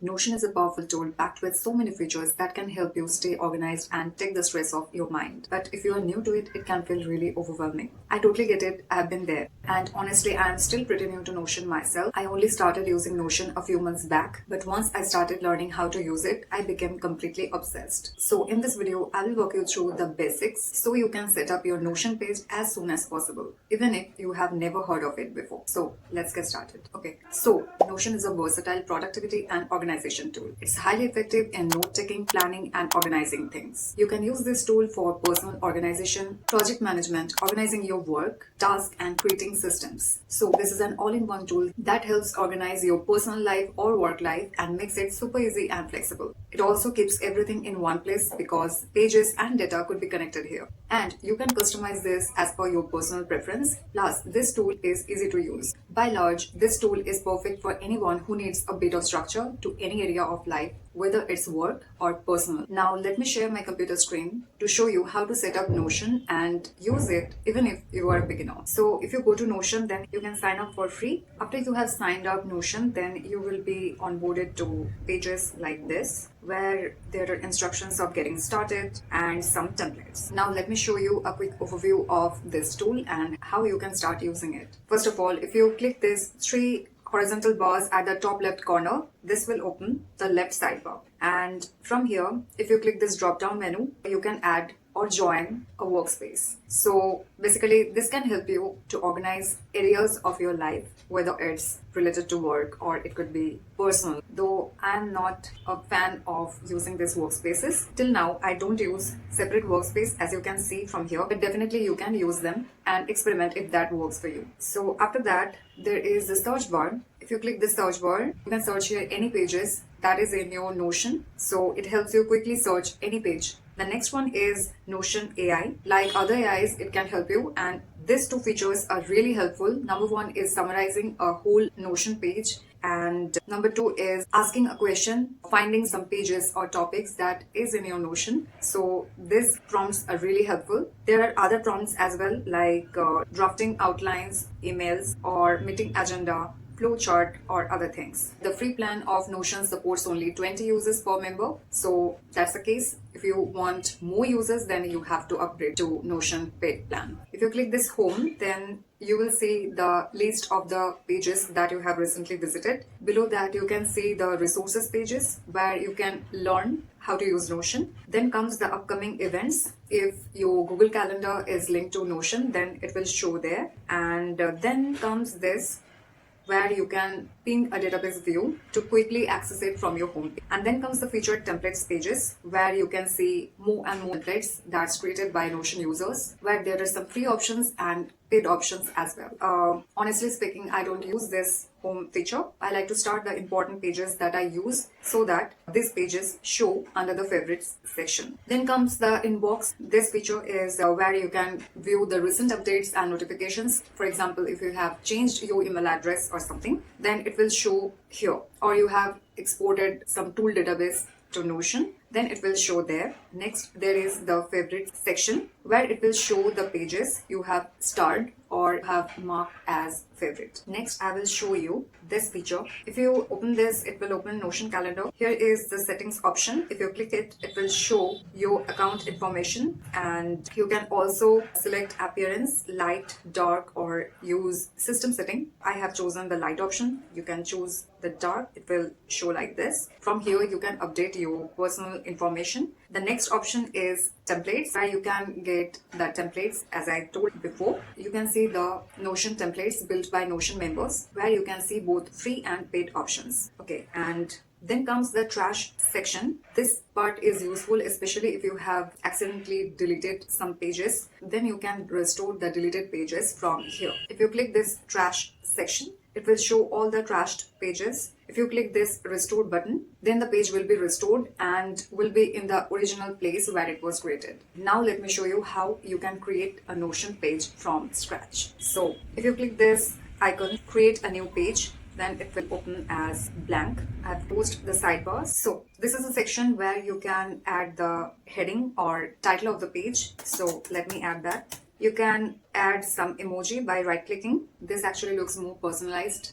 Notion is a powerful tool packed with so many features that can help you stay organized and take the stress off your mind. But if you are new to it, it can feel really overwhelming. I totally get it. I've been there. And honestly, I am still pretty new to Notion myself. I only started using Notion a few months back, but once I started learning how to use it, I became completely obsessed. So in this video, I will walk you through the basics so you can set up your Notion page as soon as possible, even if you have never heard of it before. So let's get started. Okay, so Notion is a versatile productivity and organization tool. It's highly effective in note-taking, planning, and organizing things. You can use this tool for personal organization, project management, organizing your work, tasks, and creating systems. So this is an all-in-one tool that helps organize your personal life or work life and makes it super easy and flexible. It also keeps everything in one place because pages and data could be connected here. And you can customize this as per your personal preference. Plus, this tool is easy to use. By large, this tool is perfect for anyone who needs a bit of structure to any area of life, whether it's work or personal. Now, let me share my computer screen to show you how to set up Notion and use it even if you are a beginner. So if you go to Notion, then you can sign up for free. After you have signed up Notion, then you will be onboarded to pages like this, where there are instructions of getting started and some templates. Now let me show you a quick overview of this tool and how you can start using it. First of all, if you click these three horizontal bars at the top left corner, this will open the left sidebar. And from here, if you click this drop down menu, you can add or join a workspace. So basically, this can help you to organize areas of your life, whether it's related to work or it could be personal. Though I'm not a fan of using these workspaces. Till now, I don't use separate workspace, as you can see from here, but definitely you can use them and experiment if that works for you. So after that, there is the search bar. If you click this search bar, you can search here any pages that is in your Notion. So it helps you quickly search any page. The next one is Notion AI. Like other AIs, it can help you, and these two features are really helpful. Number one is summarizing a whole Notion page, and number two is asking a question, finding some pages or topics that is in your Notion. So these prompts are really helpful. There are other prompts as well, like drafting outlines, emails, or meeting agenda, flowchart, or other things. The free plan of Notion supports only 20 users per member. So that's the case. If you want more users, then you have to upgrade to Notion paid plan. If you click this home, then you will see the list of the pages that you have recently visited. Below that, you can see the resources pages where you can learn how to use Notion. Then comes the upcoming events. If your Google Calendar is linked to Notion, then it will show there. And then comes this, where you can ping a database view to quickly access it from your home page. And then comes the featured templates pages, where you can see more and more templates that's created by Notion users, where there are some free options and paid options as well. Honestly speaking, I don't use this home feature. I like to start the important pages that I use so that these pages show under the favorites section. Then comes the inbox. This feature is where you can view the recent updates and notifications. For example, if you have changed your email address or something, then it will show here. Or you have exported some tool database to Notion, then it will show there. Next, there is the favorite section, where it will show the pages you have starred or have marked as favorite. Next, I will show you this feature. If you open this, it will open Notion calendar. Here is the settings option. If you click it, it will show your account information, and you can also select appearance, light, dark, or use system setting. I have chosen the light option. You can choose the dark. It will show like this. From here, you can update your personal information. The next option is templates, where you can get the templates. As I told before, you can see the Notion templates built by Notion members, where you can see both free and paid options. Okay, and then comes the trash section. This part is useful, especially if you have accidentally deleted some pages. Then you can restore the deleted pages from here. If you click this trash section, it will show all the trashed pages. If you click this restore button, then the page will be restored and will be in the original place where it was created. Now let me show you how you can create a Notion page from scratch. So if you click this icon, create a new page, then it will open as blank. I've closed the sidebars. So this is a section where you can add the heading or title of the page. So let me add that. You can add some emoji by right clicking. This actually looks more personalized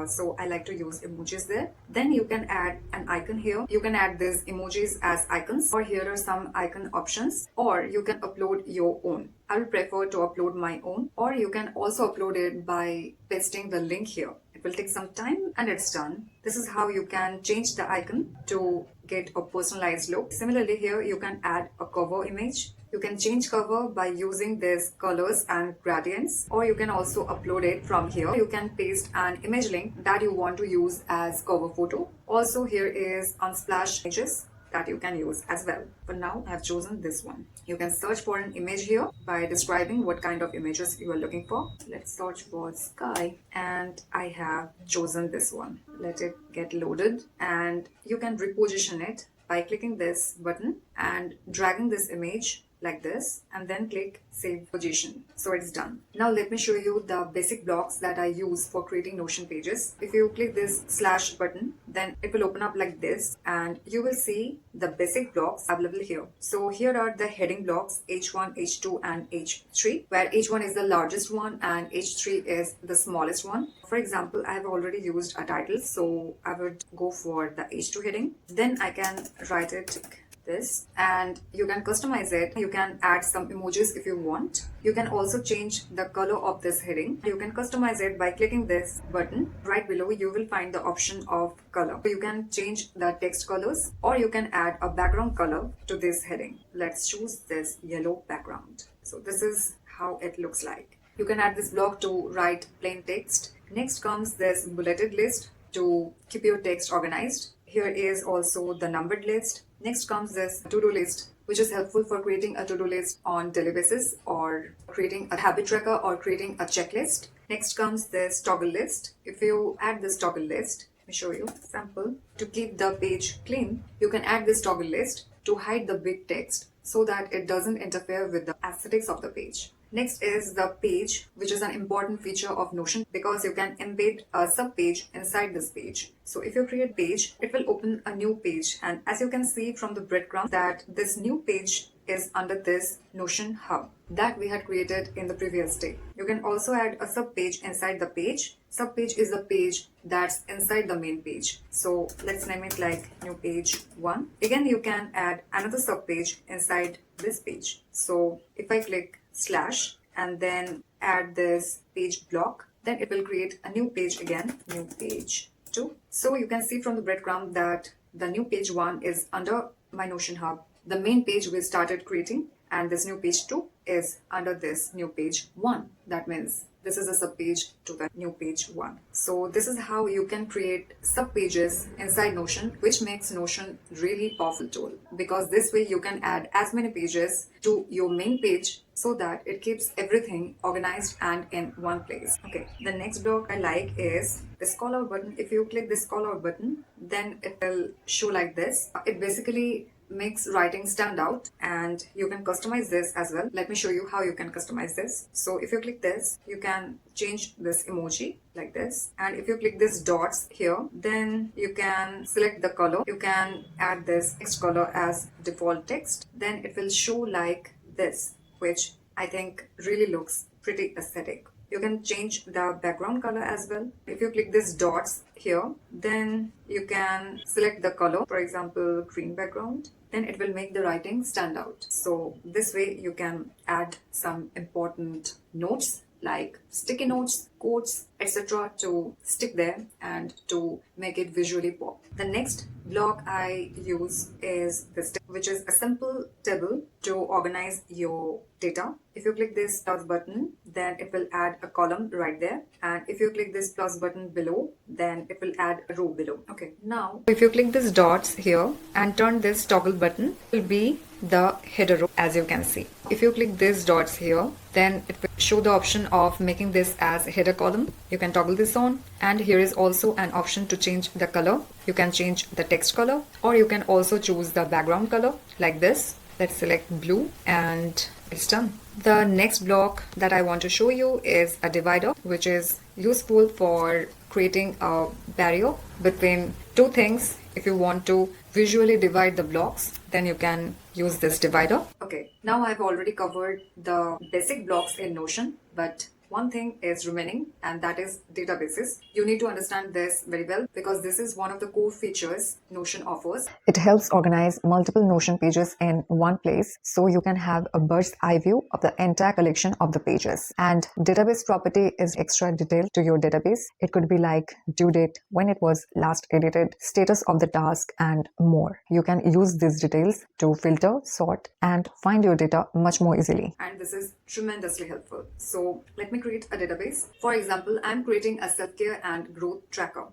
So I like to use emojis there. Then you can add an icon here. You can add these emojis as icons, or here are some icon options, or you can upload your own. I will prefer to upload my own, or you can also upload it by pasting the link here. It will take some time and it's done. This is how you can change the icon to get a personalized look. Similarly, here you can add a cover image. You can change cover by using these colors and gradients, or you can also upload it from here. You can paste an image link that you want to use as cover photo. Also, here is Unsplash images that you can use as well. For now, I have chosen this one. You can search for an image here by describing what kind of images you are looking for. Let's search for sky, and I have chosen this one. Let it get loaded, and you can reposition it by clicking this button and dragging this image like this, and then click save position. So it's done. Now let me show you the basic blocks that I use for creating Notion pages. If you click this slash button, then it will open up like this, and you will see the basic blocks available here. So here are the heading blocks H1, H2 and H3, where H1 is the largest one and H3 is the smallest one. For example, I have already used a title, so I would go for the H2 heading. Then I can write it this, and you can customize it. You can add some emojis if you want. You can also change the color of this heading. You can customize it by clicking this button. Right below you will find the option of color. You can change the text colors, or you can add a background color to this heading. Let's choose this yellow background. So this is how it looks like. You can add this block to write plain text. Next comes this bulleted list to keep your text organized. Here is also the numbered list. Next comes this to-do list, which is helpful for creating a to-do list on daily basis, or creating a habit tracker, or creating a checklist. Next comes this toggle list. If you add this toggle list, let me show you sample. To keep the page clean, you can add this toggle list to hide the big text so that it doesn't interfere with the aesthetics of the page. Next is the page, which is an important feature of Notion because you can embed a subpage inside this page. So if you create page, it will open a new page, and as you can see from the breadcrumb that this new page is under this Notion hub that we had created in the previous day. You can also add a subpage inside the page. Subpage is the page that's inside the main page. So let's name it like new page 1. Again, you can add another subpage inside this page. So if I click slash and then add this page block, then it will create a new page again, new page 2. So you can see from the breadcrumb that the new page 1 is under my Notion hub, the main page we started creating, and this new page 2 is under this new page 1. That means this is a subpage to the new page 1. So this is how you can create subpages inside Notion, which makes Notion really powerful tool, because this way you can add as many pages to your main page so that it keeps everything organized and in one place. Okay, the next block I like is this call out button. If you click this call out button, then it will show like this. It basically makes writing stand out, and you can customize this as well. Let me show you how you can customize this. So if you click this, you can change this emoji like this, and if you click this dots here, then you can select the color. You can add this text color as default text, then it will show like this, which I think really looks pretty aesthetic. You can change the background color as well. If you click this dots here, then you can select the color, for example, green background, then it will make the writing stand out. So this way you can add some important notes like sticky notes, quotes, etc. to stick there and to make it visually pop. The next block I use is this, which is a simple table to organize your data. If you click this plus button, then it will add a column right there, and if you click this plus button below, then it will add a row below. Okay, now if you click this dots here and turn this toggle button, it will be the header row, as you can see. If you click these dots here, then it will show the option of making this as a header column. You can toggle this on, and here is also an option to change the color. You can change the text color, or you can also choose the background color like this. Let's select blue, and it's done. The next block that I want to show you is a divider, which is useful for creating a barrier between two things. If you want to visually divide the blocks, then you can use this divider. Okay, now I've already covered the basic blocks in Notion, but one thing is remaining, and that is databases. You need to understand this very well because this is one of the core features Notion offers. It helps organize multiple Notion pages in one place so you can have a bird's eye view of the entire collection of the pages. And database property is extra detail to your database. It could be like due date, when it was last edited, status of the task, and more. You can use these details to filter, sort, and find your data much more easily. And this is tremendously helpful. So let me create a database. For example, I'm creating a self-care and growth tracker.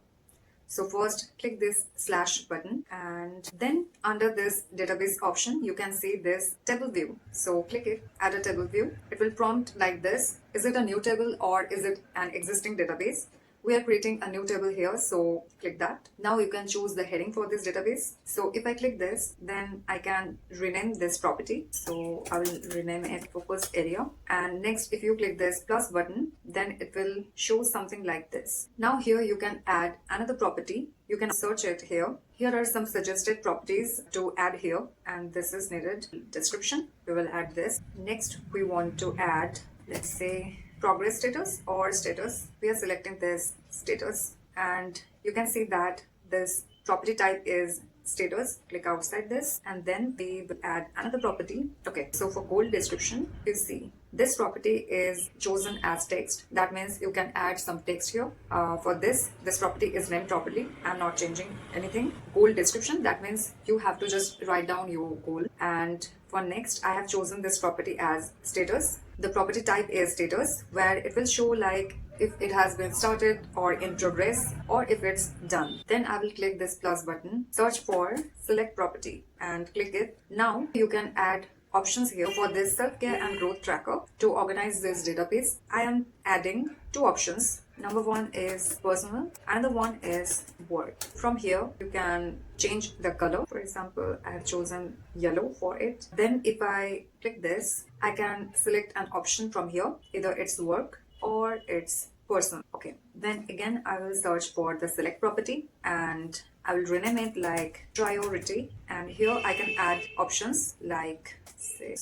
So first click this slash button, and then under this database option, you can see this table view. So click it, add a table view. It will prompt like this. Is it a new table or is it an existing database? We are creating a new table here, so click that. Now you can choose the heading for this database. So if I click this, then I can rename this property. So I will rename it focus area. And next, if you click this plus button, then it will show something like this. Now here you can add another property. You can search it here. Here are some suggested properties to add here, and this is needed. Description, we will add this. Next, we want to add, let's say, progress status or status. We are selecting this status, and you can see that this property type is status. Click outside this, and then we will add another property. Okay, so for goal description, you see this property is chosen as text. That means you can add some text here. For this property is named properly. I'm not changing anything. Goal description, that means you have to just write down your goal. And for next, I have chosen this property as status. The property type is status, where it will show like if it has been started or in progress or if it's done. Then I will click this plus button, search for select property, and click it. Now you can add options here for this self-care and growth tracker. To organize this database, I am adding two options. Number one is personal, another one is work. From here, you can change the color. For example, I have chosen yellow for it. Then if I click this, I can select an option from here. Either it's work or it's personal. Okay, then again, I will search for the select property, and I will rename it like priority. And here I can add options like say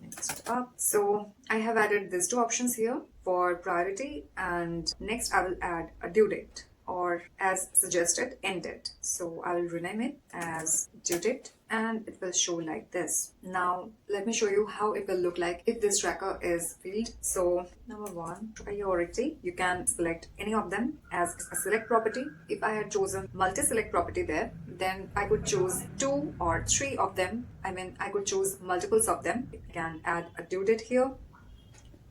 next up. So I have added these two options here for priority, and next I will add a due date, or as suggested, end date. So I will rename it as due date, and it will show like this. Now let me show you how it will look like if this tracker is filled. So number one, priority, you can select any of them as a select property. If I had chosen multi-select property there, then I could choose 2 or 3 of them. I could choose multiples of them. I can add a due date here.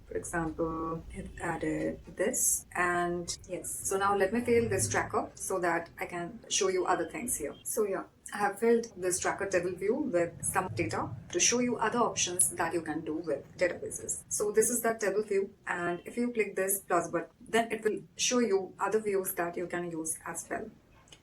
For example, I've added this, and yes. So now let me fill this tracker so that I can show you other things here. So yeah, I have filled this tracker table view with some data to show you other options that you can do with databases. So this is the table view, and if you click this plus button, then it will show you other views that you can use as well.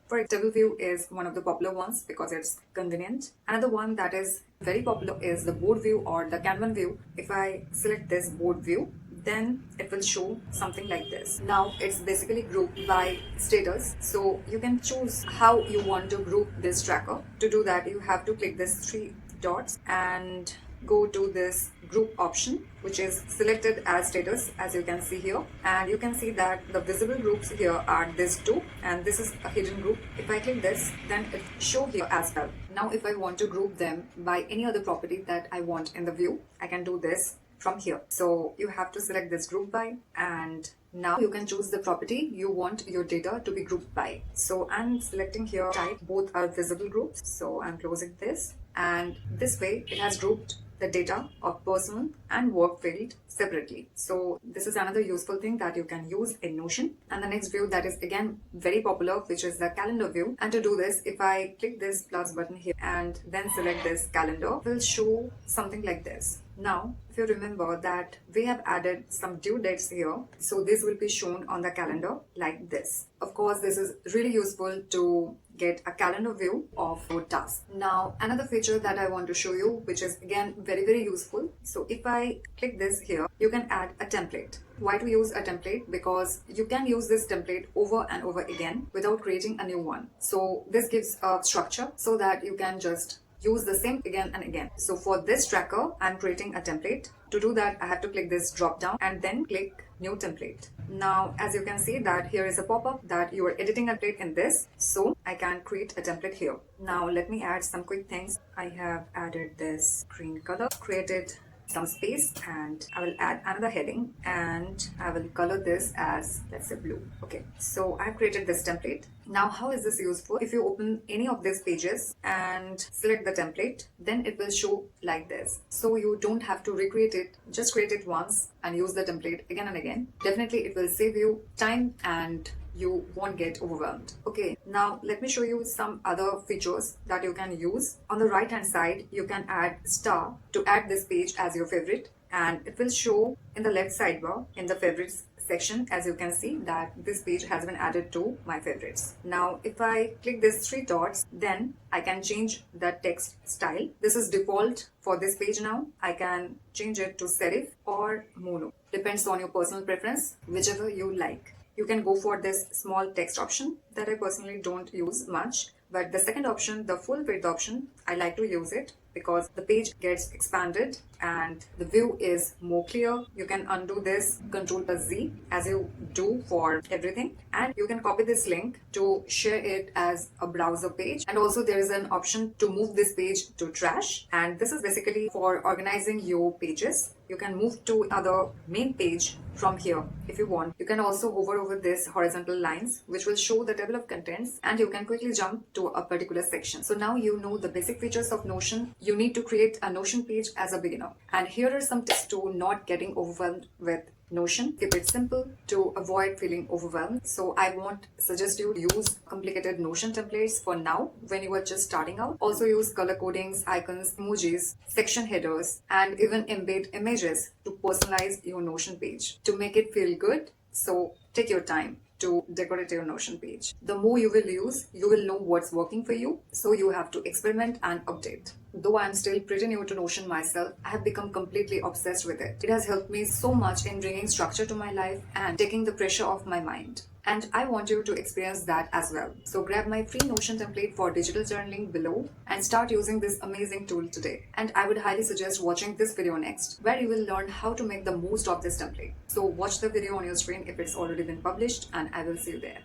For table view is one of the popular ones because it's convenient. Another one that is very popular is the board view or the Kanban view. If I select this board view, then it will show something like this. Now it's basically grouped by status. So you can choose how you want to group this tracker. To do that, you have to click this 3 dots and go to this group option, which is selected as status, as you can see here. And you can see that the visible groups here are this 2, and this is a hidden group. If I click this, then it show here as well. Now if I want to group them by any other property that I want in the view, I can do this from here. So you have to select this group by, and now you can choose the property you want your data to be grouped by. So I'm selecting here type, both are visible groups. So I'm closing this, and this way it has grouped the data of personal and work field separately. So this is another useful thing that you can use in Notion. And the next view that is again very popular, which is the calendar view. And to do this, if I click this plus button here and then select this calendar, it will show something like this. Now, if you remember that we have added some due dates here, so this will be shown on the calendar like this. Of course, this is really useful to get a calendar view of your task. Now, another feature that I want to show you, which is again very useful. So if I click this here, you can add a template. Why to use a template? Because you can use this template over and over again without creating a new one. So this gives a structure so that you can just use the same again and again. So for this tracker, I'm creating a template. To do that, I have to click this drop down and then click new template. Now, as you can see that here is a pop-up that you are editing a template in this. So I can create a template here. Now let me add some quick things. I have added this green color, created some space, and I will add another heading and I will color this as, let's say, blue. Okay, so I've created this template. Now how is this useful? If you open any of these pages and select the template, then it will show like this. So you don't have to recreate it, just create it once and use the template again and again. Definitely it will save you time and you won't get overwhelmed. Okay, now let me show you some other features that you can use. On the right hand side, you can add star to add this page as your favorite, and it will show in the left sidebar in the favorites section. As you can see that this page has been added to my favorites. Now if I click these three dots, then I can change the text style. This is default for this page now. I can change it to serif or mono. Depends on your personal preference, whichever you like. You can go for this small text option that I personally don't use much. But the second option, the full width option, I like to use it because the page gets expanded and the view is more clear. You can undo this, Ctrl+Z, as you do for everything. And you can copy this link to share it as a browser page. And also there is an option to move this page to trash. And this is basically for organizing your pages. You can move to another main page from here if you want. You can also hover over this horizontal lines, which will show the table of contents, and you can quickly jump to a particular section. So now you know the basic features of Notion. You need to create a Notion page as a beginner. And here are some tips to not getting overwhelmed with Notion. Keep it simple to avoid feeling overwhelmed. So I won't suggest you use complicated Notion templates for now when you are just starting out. Also use color codings, icons, emojis, section headers, and even embed images to personalize your Notion page to make it feel good. So take your time to decorate your Notion page. The more you will use, you will know what's working for you. So you have to experiment and update. Though I'm still pretty new to Notion myself, I have become completely obsessed with it. It has helped me so much in bringing structure to my life and taking the pressure off my mind. And I want you to experience that as well. So grab my free Notion template for digital journaling below and start using this amazing tool today. And I would highly suggest watching this video next, where you will learn how to make the most of this template. So watch the video on your screen if it's already been published, and I will see you there.